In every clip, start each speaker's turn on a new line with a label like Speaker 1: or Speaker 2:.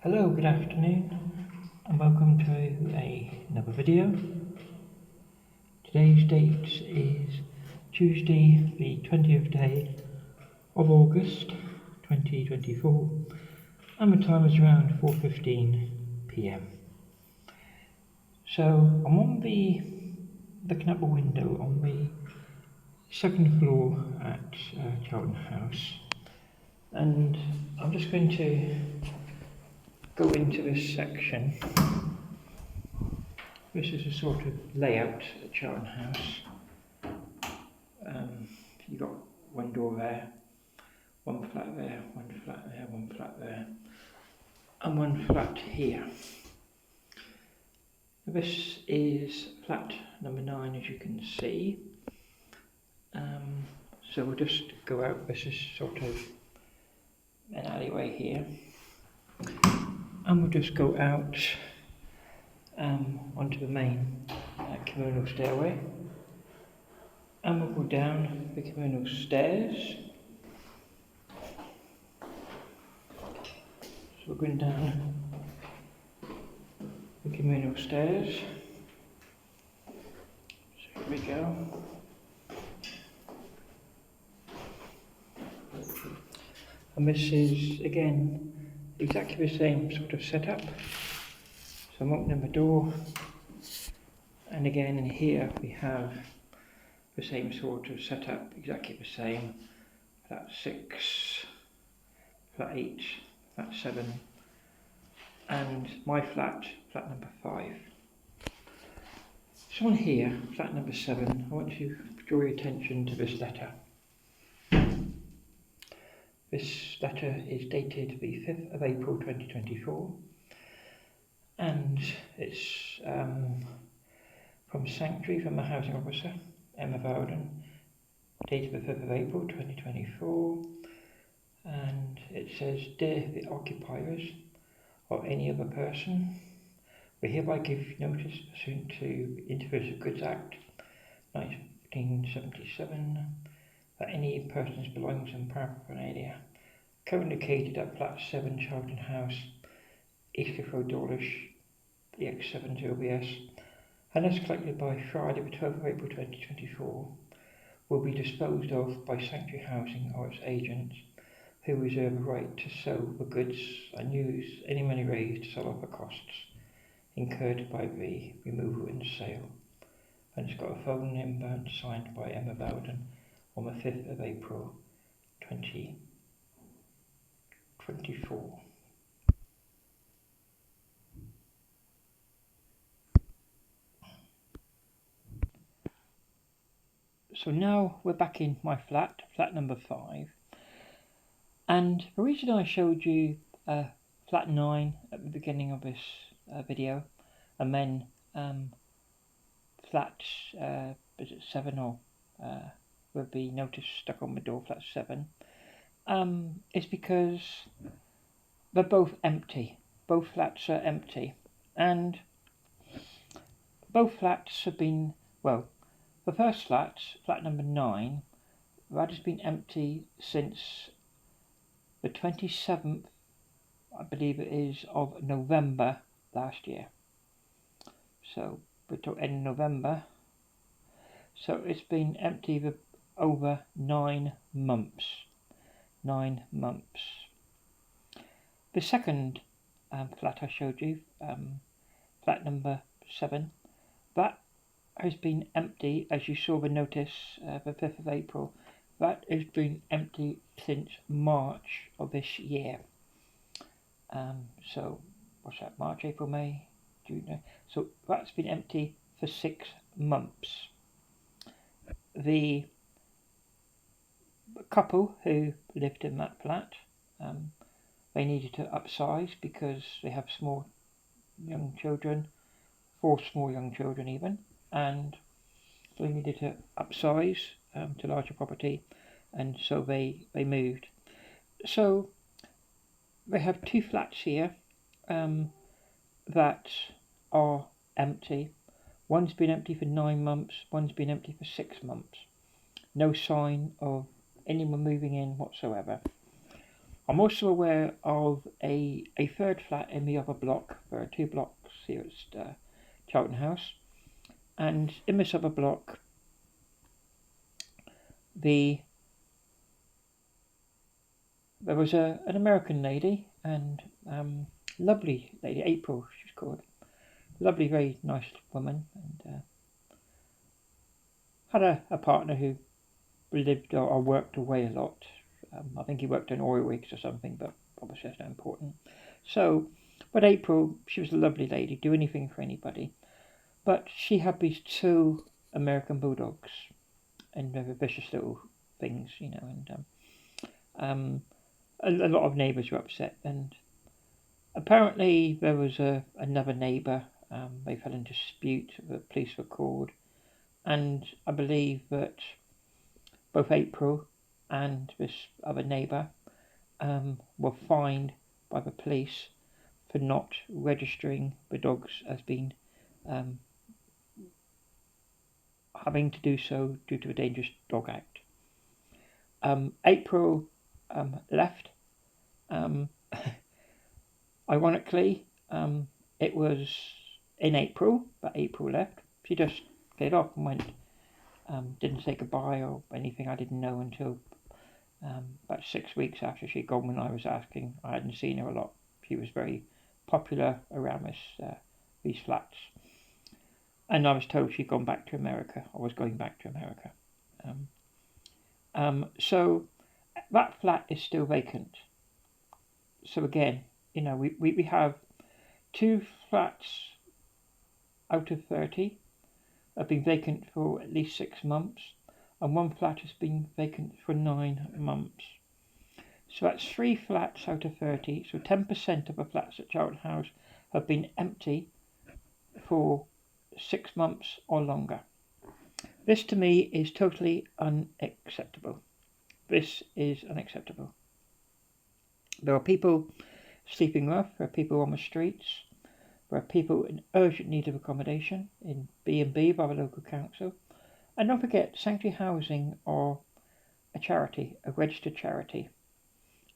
Speaker 1: Hello, good afternoon, and welcome to another video. Today's date is Tuesday, the 20th day of August 2024, and the time is around 4:15 p.m. So I'm on looking out the window on the second floor at Charlton House, and I'm just going to go into this section. This is a sort of layout at Charlton House. You've got one door there, one flat there, one flat there, one flat there, and one flat here. This is flat number 9, as you can see. So we'll just go out. This is sort of an alleyway here, and we'll just go out onto the main communal stairway, and we'll go down the communal stairs. So we're going down the communal stairs. So here we go. And this is again exactly the same sort of setup. So I'm opening the door, and again in here we have the same sort of setup, exactly the same. Flat 6, flat 8, flat 7, and my flat number 5. So on here, flat number 7, I want to draw your attention to this letter. This letter is dated the 5th of April 2024, and it's from Sanctuary, from the Housing Officer, Emma Bowden, dated the 5th of April 2024, and it says, "Dear the occupiers or any other person, we hereby give notice pursuant to Introduction of Goods Act 1977 that any person's belongings and paraphernalia currently located at flat 7 Charlton House, East Cliff Road, Dawlish, EX70BS, unless collected by Friday the 12th of April 2024, will be disposed of by Sanctuary Housing or its agents, who reserve the right to sell the goods and use any money raised to sell off the costs incurred by the removal and sale." And it's got a phone number and signed by Emma Bowden on the 5th of April 2024. So now we're back in my flat number 5. And the reason I showed you flat 9 at the beginning of this video, and then flat is it 7 or with the notice stuck on the door, flat 7, is because they're both empty. Both flats are empty, and both flats have been, well, the first flat number 9, that has been empty since the 27th, I believe it is, of November last year. So we're talking end of November. So it's been empty for over 9 months. 9 months. The second flat I showed you, flat number 7, that has been empty, as you saw the notice, the 5th of April. That has been empty since March of this year. So what's that? March, April, May, June. So that's been empty for 6 months. The couple who lived in that flat, they needed to upsize because they have small young children, 4 small young children even, and they needed to upsize to larger property, and so they moved. So they have 2 flats here that are empty. One's been empty for 9 months, one's been empty for 6 months. No sign of anyone moving in whatsoever. I'm also aware of a third flat in the other block. There are 2 blocks here at Charlton House, and in this other block, there was an American lady, and lovely lady, April she's called, lovely, very nice woman, and had a partner who lived or worked away a lot. I think he worked in oil rigs or something, but obviously that's not important. So, but April, she was a lovely lady, do anything for anybody. But she had these 2 American bulldogs, and they were vicious little things, and a lot of neighbours were upset. And apparently there was another neighbour. They fell into dispute. The police were called, and I believe that both April and this other neighbour were fined by the police for not registering the dogs as being having to do so due to the Dangerous Dog Act. April left. Um, Ironically, it was in April that April left. She just cleared off and went. Didn't say goodbye or anything. I didn't know until about 6 weeks after she'd gone when I was asking. I hadn't seen her a lot. She was very popular around these flats. And I was told she'd gone back to America. I was going back to America. So that flat is still vacant. So again, we have 2 flats out of 30 have been vacant for at least 6 months, and 1 flat has been vacant for 9 months. So that's 3 flats out of 30. So 10% of the flats at Charlton House have been empty for 6 months or longer. This to me is totally unacceptable. This is unacceptable. There are people sleeping rough. There are people on the streets. There are people in urgent need of accommodation in B&B by the local council. And don't forget, Sanctuary Housing are a charity, a registered charity.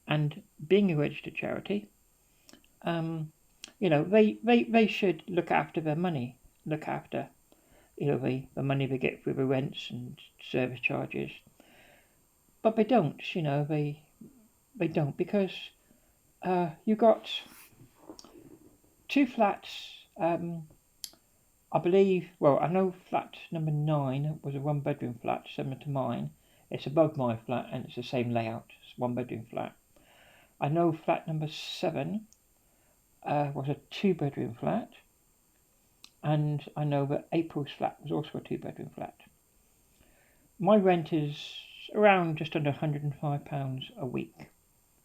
Speaker 1: And being a registered charity, they should look after their money, look after, the money they get through the rents and service charges. But they don't, they don't, because you got 2 flats. I believe, I know flat number 9 was a 1-bedroom flat, similar to mine. It's above my flat and it's the same layout. It's a 1-bedroom flat. I know flat number 7 was a 2-bedroom flat, and I know that April's flat was also a 2-bedroom flat. My rent is around just under £105 a week.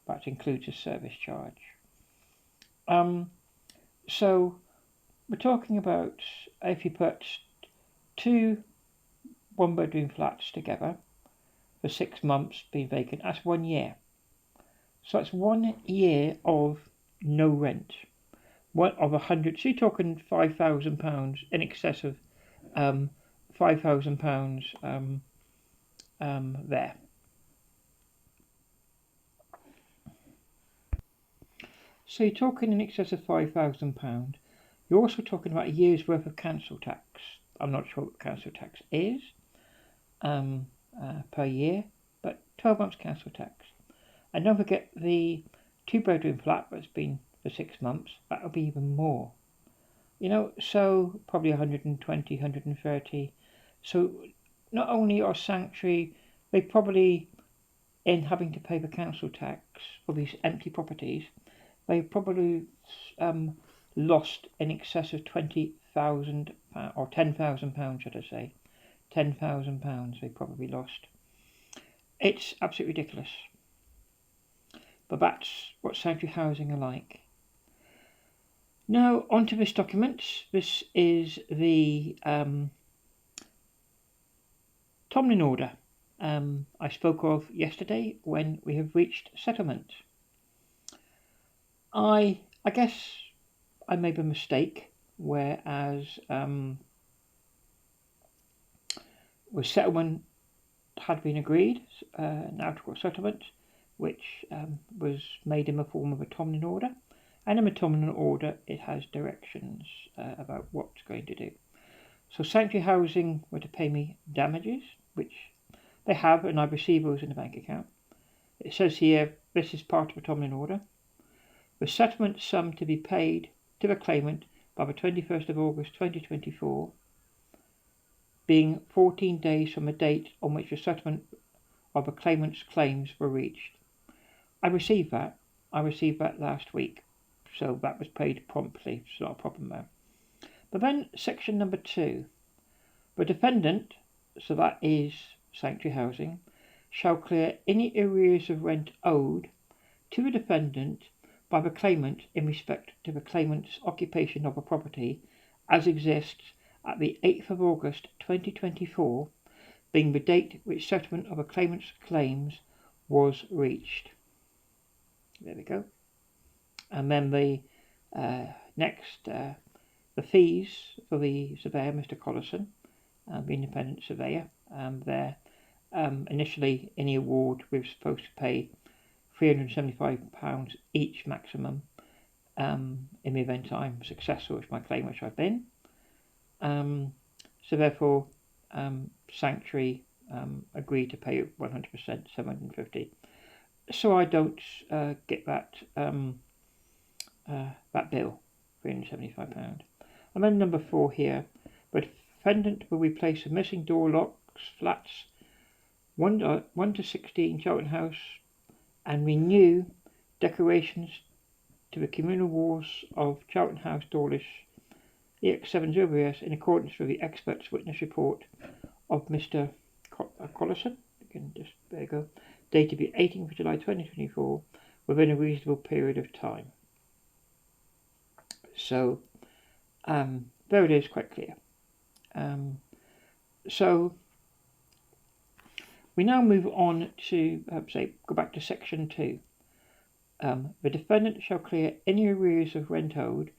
Speaker 1: That includes a service charge. So we're talking about if you put 2 1-bedroom flats together for 6 months being vacant, that's 1 year. So that's 1 year of no rent. One of 100. So you're talking £5,000, in excess of £5,000 there. So you're talking in excess of £5,000. You're also talking about a year's worth of council tax. I'm not sure what council tax is per year, but 12 months council tax. And don't forget the 2-bedroom flat that's been for 6 months, that'll be even more. So probably 120, 130. So not only are Sanctuary, they probably, in having to pay the council tax for these empty properties, they probably lost in excess of £20,000 or £10,000, should I say. £10,000 they probably lost. It's absolutely ridiculous. But that's what Sanctuary Housing are like. Now, onto this document. This is the Tomlin Order I spoke of yesterday when we have reached settlement. I guess I made a mistake, whereas with settlement had been agreed, an outward settlement, which was made in the form of a Tomlin Order. And in the Tomlin Order, it has directions about what it's going to do. So Sanctuary Housing were to pay me damages, which they have, and I've received those in the bank account. It says here, this is part of a Tomlin Order. The settlement sum to be paid to the claimant by the 21st of August 2024, being 14 days from the date on which the settlement of the claimant's claims were reached. I received that. I received that last week, so that was paid promptly. It's not a problem there. But then section number 2, the defendant, so that is Sanctuary Housing, shall clear any arrears of rent owed to the defendant by the claimant in respect to the claimant's occupation of a property as exists at the 8th of August 2024, being the date which settlement of a claimant's claims was reached. There we go. And then the next, the fees for the surveyor, Mr. Collison, the independent surveyor. There, initially, any award we were supposed to pay £375 each maximum in the event I'm successful with my claim, which I've been. So therefore, Sanctuary agreed to pay 100%, £750. So I don't get that that bill, £375. And then number 4 here, the defendant will replace the missing door locks, flats 1 to 16 Charlton House, and renew decorations to the communal walls of Charlton House doorless EX70BS in accordance with the expert's witness report of Mr. Collison. There you go. Dated the 18th of July 2024, within a reasonable period of time. So, there it is, quite clear. So, we now move on to, go back to section 2. The defendant shall clear any arrears of rent owed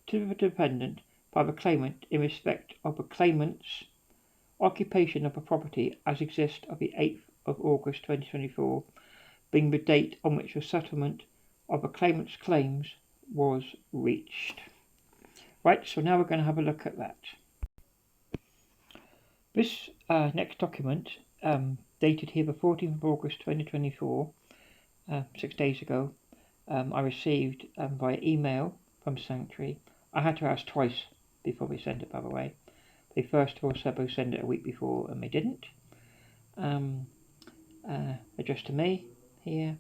Speaker 1: to the defendant by the claimant in respect of the claimant's occupation of a property as exists of the 8th of August 2024, being the date on which the settlement of the claimant's claims was reached. Right, so now we're going to have a look at that. This next document, dated here the 14th of August 2024, 6 days ago, I received via email from Sanctuary. I had to ask twice before we sent it, by the way. They first of all said they'll send it a week before, and they didn't. Addressed to me here,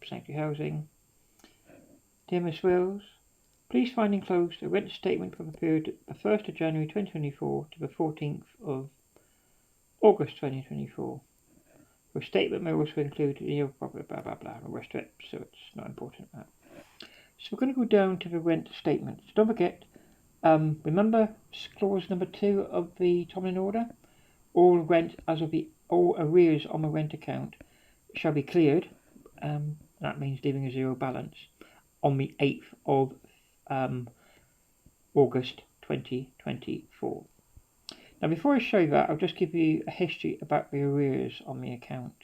Speaker 1: Sanctuary Housing. Dear Miss Wills, please find enclosed a rent statement for the period the 1st of January 2024 to the 14th of August 2024. Your statement may also include your property, blah blah blah, and the rest of it, so it's not important. So we're going to go down to the rent statement. So don't forget, remember clause number 2 of the Tomlin Order? All rent as of all arrears on the rent account shall be cleared. That means leaving a zero balance on the 8th of August 2024. Now, before I show you that, I'll just give you a history about the arrears on the account.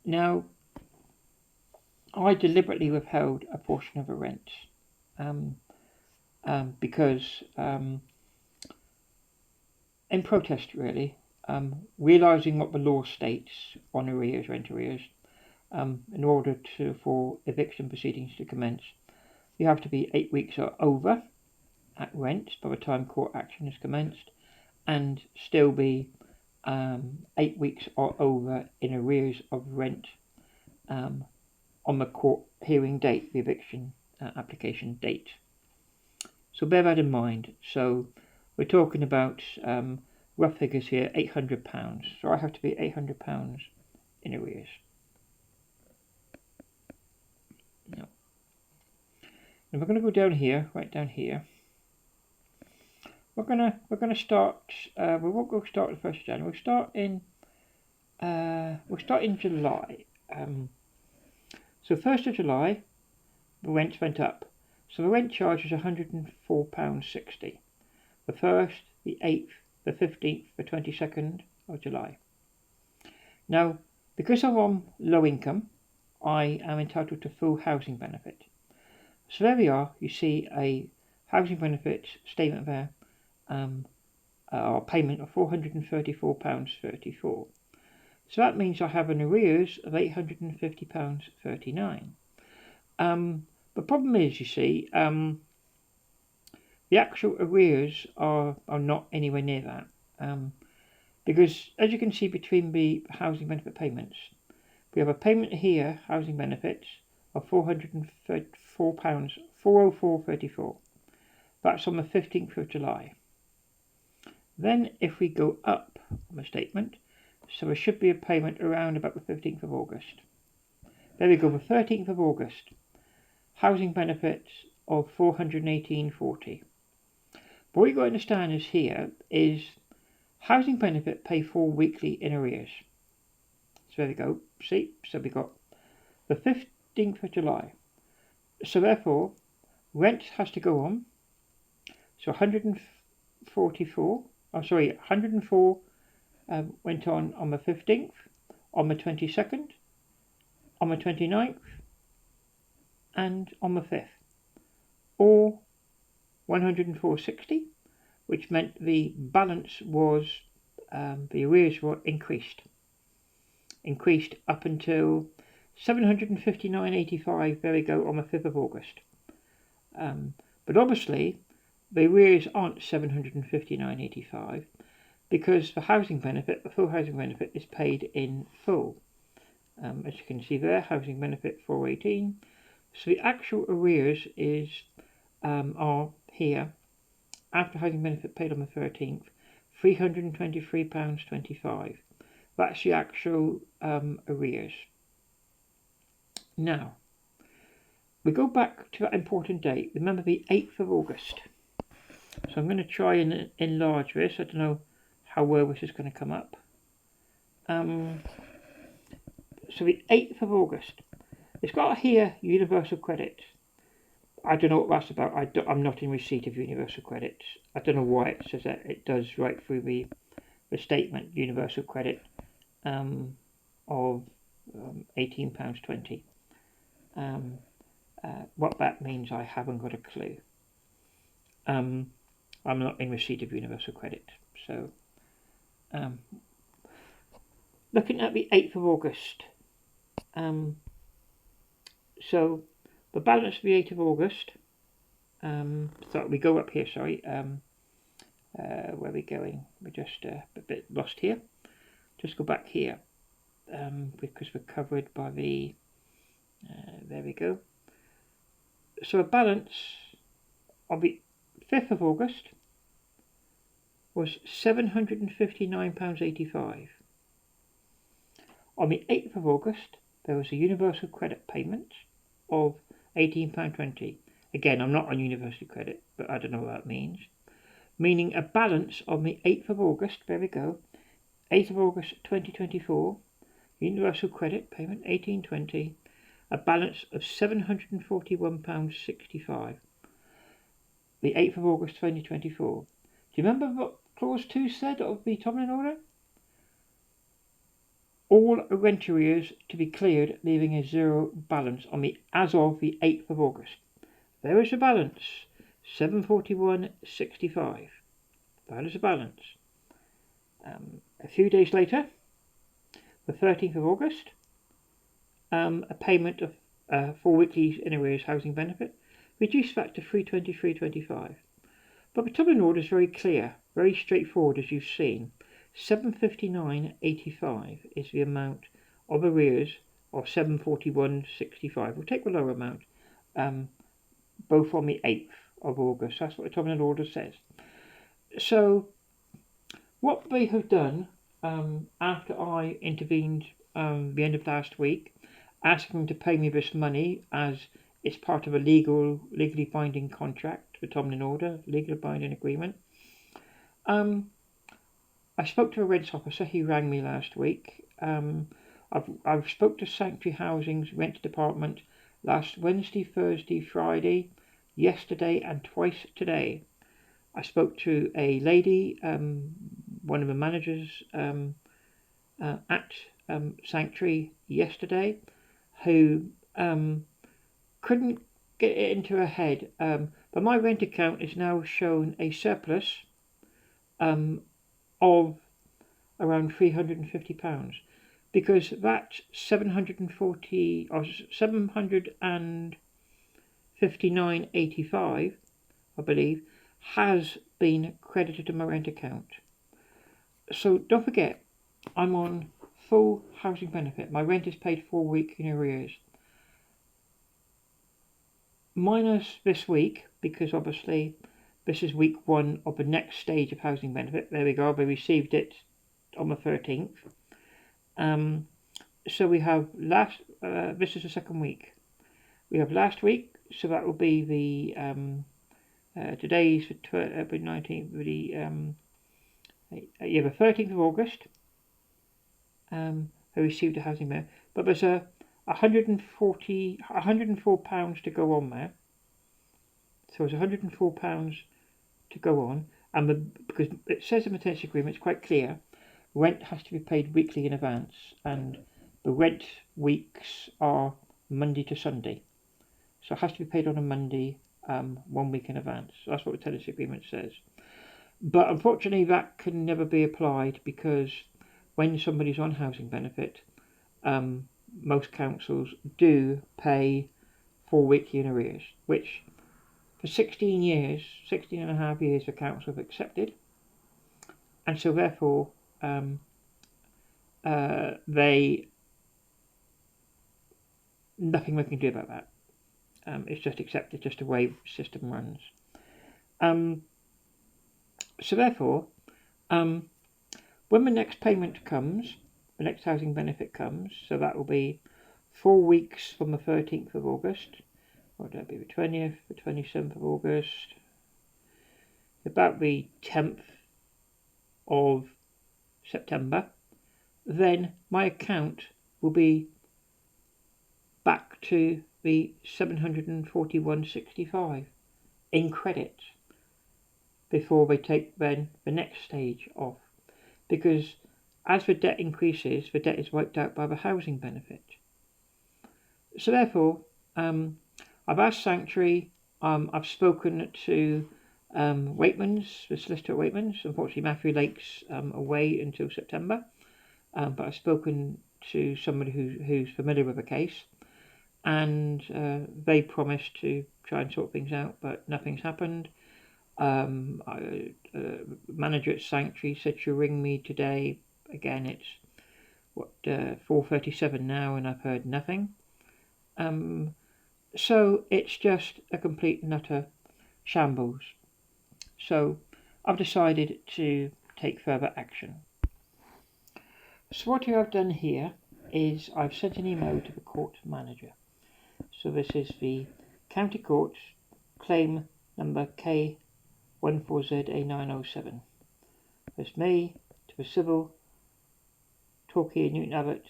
Speaker 1: Now, I deliberately withheld a portion of the rent because, in protest really, realising what the law states on arrears, rent arrears, in order for eviction proceedings to commence, you have to be 8 weeks or over at rent by the time court action is commenced, and still be 8 weeks or over in arrears of rent on the court hearing date, the eviction application date. So bear that in mind. So we're talking about rough figures here, £800. So I have to be £800 in arrears. No. And we're going to go down here, right down here. We're gonna start. We won't go start the 1st of January. We'll start in July. So 1st of July, the rent went up. So the rent charge was £104.60. The 1st, the 8th, the 15th, the 22nd of July. Now, because I'm on low income, I am entitled to full housing benefit. So there we are. You see a housing benefit statement there, or payment of £434.34. So that means I have an arrears of £850.39. The problem is, you see, the actual arrears are not anywhere near that. Because as you can see between the housing benefit payments, we have a payment here, housing benefits, of £434, £404.34. That's on the 15th of July. Then if we go up on the statement, so there should be a payment around about the 15th of August. There we go, the 13th of August, housing benefits of £418.40. But what you've got to understand is here is housing benefit pay for weekly in arrears. So there we go, see, so we got the 15th of July. So therefore, rent has to go on. So 104 went on the 15th, on the 22nd, on the 29th, and on the 5th. Or 104.60, which meant the balance was, the arrears were increased up until £759.85, there we go, on the 5th of August. But obviously, the arrears aren't £759.85 because the housing benefit, the full housing benefit, is paid in full. As you can see there, housing benefit 418. So the actual arrears are here, after housing benefit paid on the 13th, £323.25. That's the actual arrears. Now, we go back to that important date. Remember the 8th of August. So I'm going to try and enlarge this. I don't know how well this is going to come up. So the 8th of August. It's got here universal credit. I don't know what that's about. I'm not in receipt of universal credit. I don't know why it says that. It does right through the statement, universal credit of £18.20. What that means, I haven't got a clue. I'm not in receipt of universal credit. So, looking at the 8th of August. So, the balance of the 8th of August, so we go up here, sorry, where are we going? We're just a bit lost here. Just go back here, because we're covered by the, there we go. So a balance on the 5th of August was £759.85. On the 8th of August, there was a universal credit payment of £18.20. Again, I'm not on universal credit, but I don't know what that means. Meaning a balance on the 8th of August, there we go, 8th of August 2024, universal credit payment £18.20, a balance of £741.65. The 8th of August 2024. Do you remember what clause 2 said of the Tomlin Order? All rent arrears to be cleared, leaving a zero balance on the as of the 8th of August. There is a balance, £741.65. That is a balance. A few days later, the 13th of August, a payment of 4 weekly in arrears housing benefit, reduced that to £323.25. But the Tomlin Order is very clear, very straightforward, as you've seen. £759.85 is the amount of arrears of £741.65. We'll take the lower amount, both on the 8th of August. That's what the Tomlin Order says. So, what they have done after I intervened the end of last week, asking to pay me this money as it's part of a legally binding contract, the Tomlin Order, legally binding agreement. I spoke to a rents officer. He rang me last week. I've spoke to Sanctuary Housing's rent department last Wednesday, Thursday, Friday, yesterday, and twice today. I spoke to a lady, one of the managers at Sanctuary yesterday. who couldn't get it into her head, but my rent account is now showing a surplus of around £350, because that 740 or 759.85, I believe, has been credited to my rent account. So don't forget, I'm on full housing benefit. My rent is paid 4 weeks in arrears. Minus this week, because obviously this is week 1 of the next stage of housing benefit. There we go, we received it on the 13th. So we have this is the second week. We have last week, so that will be the, today's the 19th, the 13th of August. I received a housing benefit, but there's a £104 to go on there. So it's £104 to go on, and because it says in the tenancy agreement, it's quite clear, rent has to be paid weekly in advance, and the rent weeks are Monday to Sunday. So it has to be paid on a Monday, 1 week in advance. So that's what the tenancy agreement says. But unfortunately, that can never be applied, because when somebody's on housing benefit, most councils do pay 4 weekly in arrears, which for 16 and a half years, the council have accepted, and so therefore nothing we can do about that. It's just accepted, just the way the system runs. So therefore, when the next payment comes, the next housing benefit comes, so that will be 4 weeks from the 13th of August, or that'll be the 20th, the 27th of August, about the 10th of September, then my account will be back to the 741.65 in credit before they take then the next stage off, because as the debt increases, the debt is wiped out by the housing benefit. So therefore, I've asked Sanctuary, I've spoken to Waitman's, the solicitor at Waitman's. Unfortunately, Matthew Lake's away until September, but I've spoken to somebody who's familiar with the case, and they promised to try and sort things out, but nothing's happened. Manager at Sanctuary said she'll ring me today. Again, it's 4:37 now, and I've heard nothing. So it's just a complete and utter shambles. So I've decided to take further action. So what I've done here is I've sent an email to the court manager. So this is the County Court claim number K14ZA907. It's me to the Civil Torquay Newton Abbot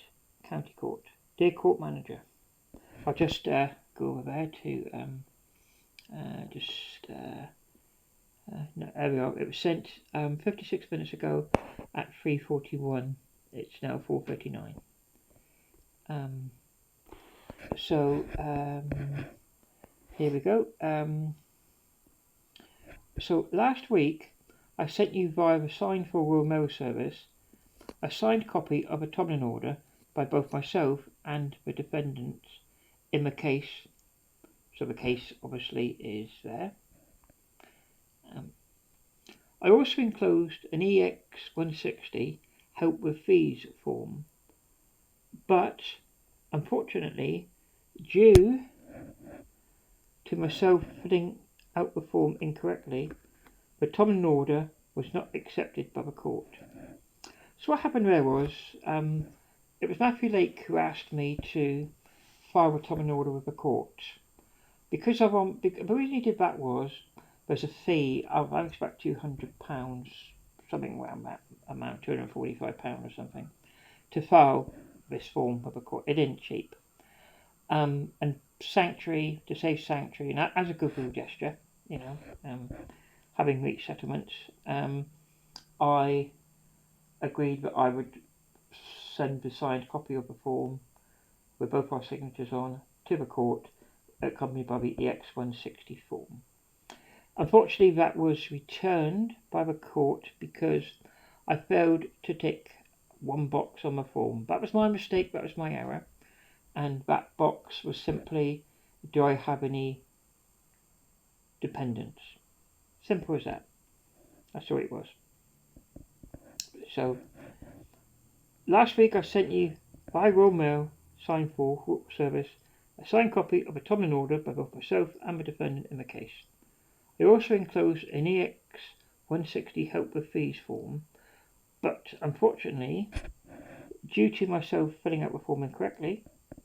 Speaker 1: County Court. Dear Court Manager, I'll just go over there to no, there we are. It was sent 56 minutes ago at 3:41. It's now 4:39. So here we go. So last week I sent you via the signed for Royal Mail Service a signed copy of a Tomlin Order by both myself and the defendants in the case. So the case obviously is there. I also enclosed an EX160 help with fees form, but unfortunately, due to myself filling out the form incorrectly, the Tomlin Order was not accepted by the court. So what happened there was, it was Matthew Lake who asked me to file a Tomlin Order with the court. The reason he did that was, there's a fee of, I think it's about £200, something around that amount, £245 or something, to file this form with the court. It isn't cheap. And Sanctuary, to save Sanctuary, and as a goodwill gesture, you know, having reached settlements, I agreed that I would send the signed copy of the form with both our signatures on to the court, accompanied by the EX160 form. Unfortunately, that was returned by the court because I failed to tick one box on the form. That was my mistake, that was my error. And that box was simply, do I have any dependents? Simple as that. That's all it was. So, last week I sent you by Royal Mail, signed for service, a signed copy of a Tomlin Order by both myself and the defendant in the case. I also enclosed an EX160 help with fees form, but unfortunately, due to myself filling out the form incorrectly,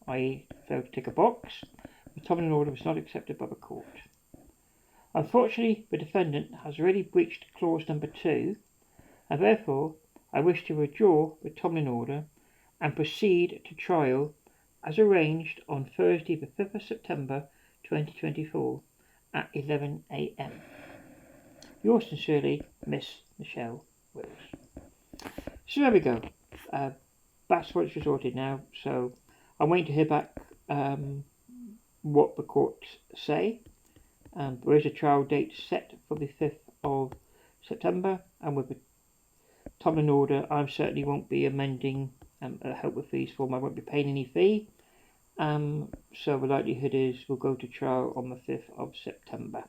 Speaker 1: I failed to tick a box, the Tomlin Order was not accepted by the court. Unfortunately, the defendant has already breached clause number 2, and therefore I wish to withdraw the Tomlin Order and proceed to trial as arranged on Thursday the 5th of September 2024 at 11 a.m. Yours sincerely, Miss Michelle Wills. So there we go. That's what it's resorted now. So I'm waiting to hear back what the courts say. There is a trial date set for the 5th of September, and with the Tomlin Order, I certainly won't be amending a help with fees form. I won't be paying any fee. So the likelihood is we'll go to trial on the 5th of September.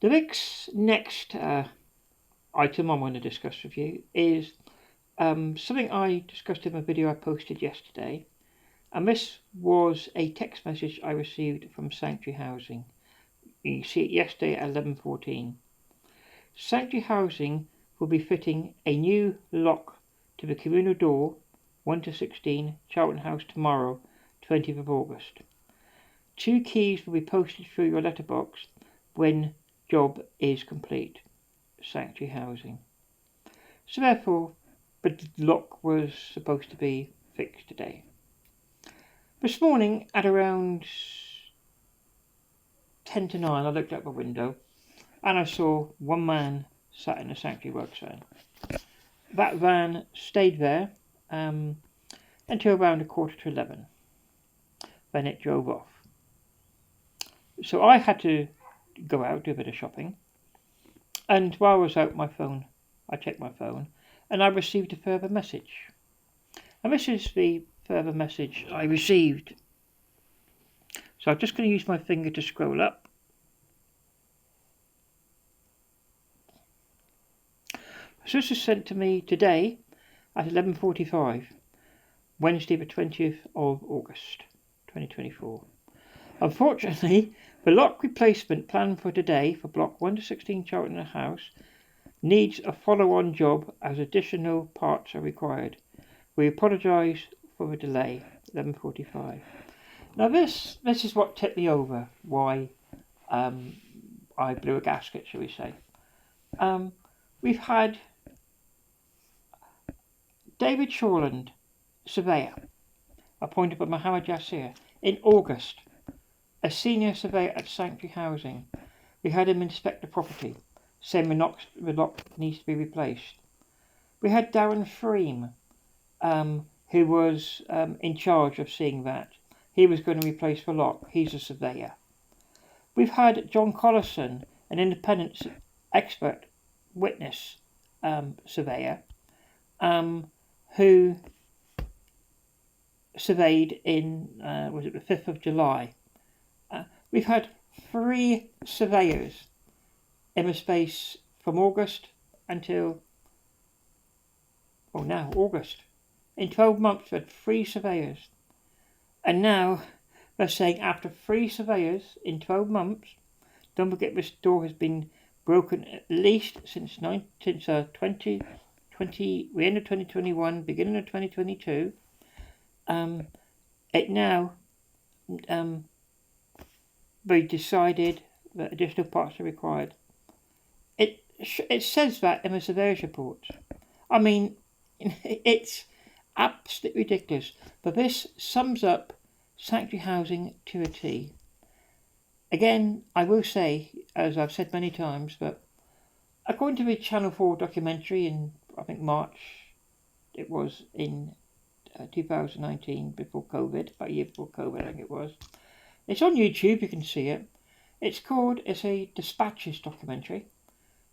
Speaker 1: The next item I want to discuss with you is something I discussed in a video I posted yesterday, and this was a text message I received from Sanctuary Housing. You see it yesterday at 11:14. Sanctuary Housing will be fitting a new lock to the communal door 1 to 16 Charlton House tomorrow, 20th of August. 2 keys will be posted through your letterbox when job is complete. Sanctuary Housing. So therefore, the lock was supposed to be fixed today. This morning at around 10 to 9, I looked out the window and I saw one man sat in a Sanctuary Works van. That van stayed there until around 11:15. Then it drove off. So I had to go out, do a bit of shopping, and while I was out, I checked my phone, and I received a further message. And this is the further message I received. So I'm just going to use my finger to scroll up. So this was sent to me today at 11:45, Wednesday the 20th of August 2024. Unfortunately, the lock replacement planned for today for block 1 to 16 Charlton House needs a follow-on job as additional parts are required. We apologise for the delay. 11:45. Now this is what tipped me over, why I blew a gasket, shall we say. We've had David Shawland, surveyor, appointed by Mohammed Yassir in August, a senior surveyor at Sanctuary Housing. We had him inspect the property, saying the lock needs to be replaced. We had Darren Freem, who was in charge of seeing that. He was going to replace the lock. He's a surveyor. We've had John Collison, an independent expert witness surveyor, who surveyed in, was it the 5th of July? We've had 3 surveyors in the space from August until, now August. In 12 months we had 3 surveyors. And now they're saying after 3 surveyors in 12 months, don't forget this door has been broken at least since 2020, the end of 2021, beginning of 2022. It now they decided that additional parts are required. It says that in the surveyor's report. I mean, it's absolutely ridiculous. But this sums up Sanctuary Housing to a T. Again, I will say, as I've said many times, that according to the Channel 4 documentary in, I think March, it was in 2019, before COVID, about a year before COVID, I think it was. It's on YouTube, you can see it. It's a Dispatches documentary.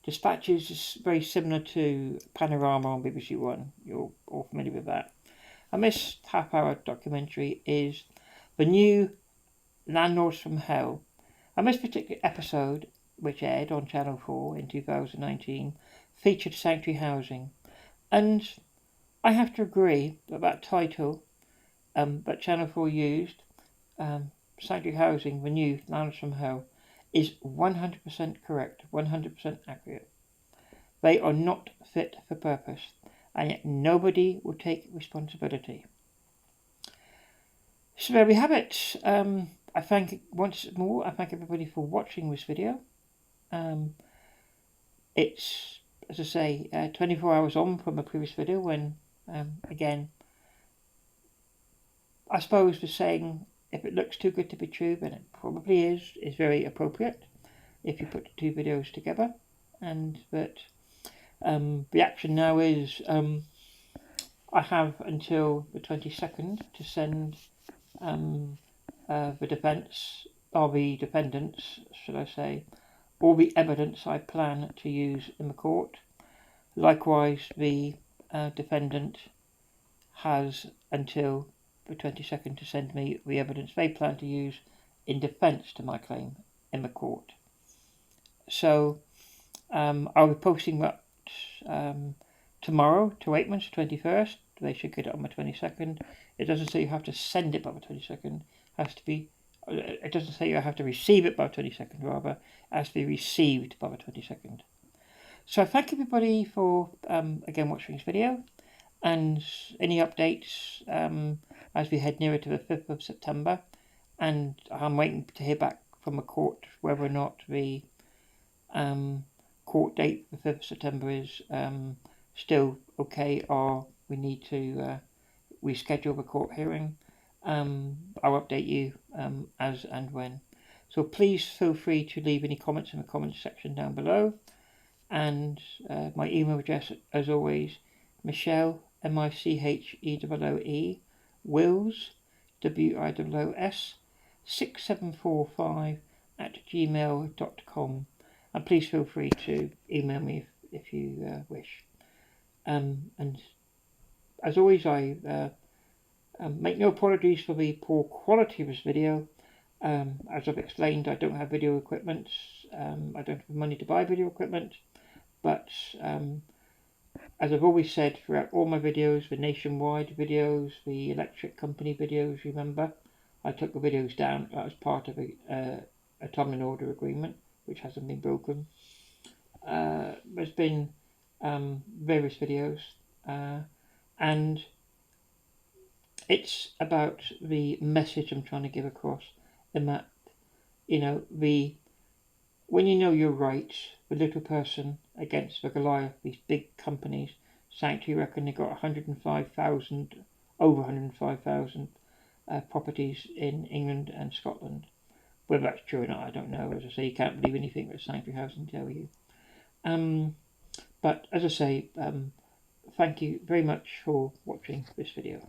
Speaker 1: Dispatches is very similar to Panorama on BBC One. You're all familiar with that. And this half-hour documentary is the new Landlords from Hell. And this particular episode, which aired on Channel 4 in 2019, featured sanctuary housing. And I have to agree that that title that Channel 4 used, sanctuary housing, the new Landlords from Hell, is 100% correct, 100% accurate. They are not fit for purpose, and yet nobody will take responsibility. So there we have it. I thank everybody for watching this video. It's, as I say, 24 hours on from a previous video when, again, I suppose the saying, if it looks too good to be true, then it probably is very appropriate if you put the two videos together. And that the action now is I have until the 22nd to send the defence, or the defendants, should I say, all the evidence I plan to use in the court. Likewise, the defendant has until the 22nd to send me the evidence they plan to use in defence to my claim in the court. So I'll be posting that tomorrow to Wakeman's 21st. They should get it on the 22nd. It doesn't say you have to send it by the 22nd. It doesn't say you have to receive it by the 22nd, rather. It has to be received by the 22nd. So thank everybody for, again, watching this video. And any updates as we head nearer to the 5th of September. And I'm waiting to hear back from the court whether or not the court date, the 5th of September, is still okay, or we need to reschedule the court hearing. I'll update you as and when. So please feel free to leave any comments in the comments section down below. And my email address, as always, Michelle, MICHEOOE, Wills, WILLS, 6745 @gmail.com. And please feel free to email me if you wish. And as always, I make no apologies for the poor quality of this video. As I've explained, I don't have video equipment. I don't have money to buy video equipment. But as I've always said throughout all my videos, the nationwide videos, the electric company videos, remember, I took the videos down. That was part of a Tomlin Order agreement, which hasn't been broken. There's been various videos, and it's about the message I'm trying to give across, in that, when you know you're right, the little person against the Goliath, these big companies. Sanctuary reckon they got over 105,000 properties in England and Scotland. Whether that's true or not, I don't know. As I say, you can't believe anything that Sanctuary Housing tell you. But as I say, thank you very much for watching this video.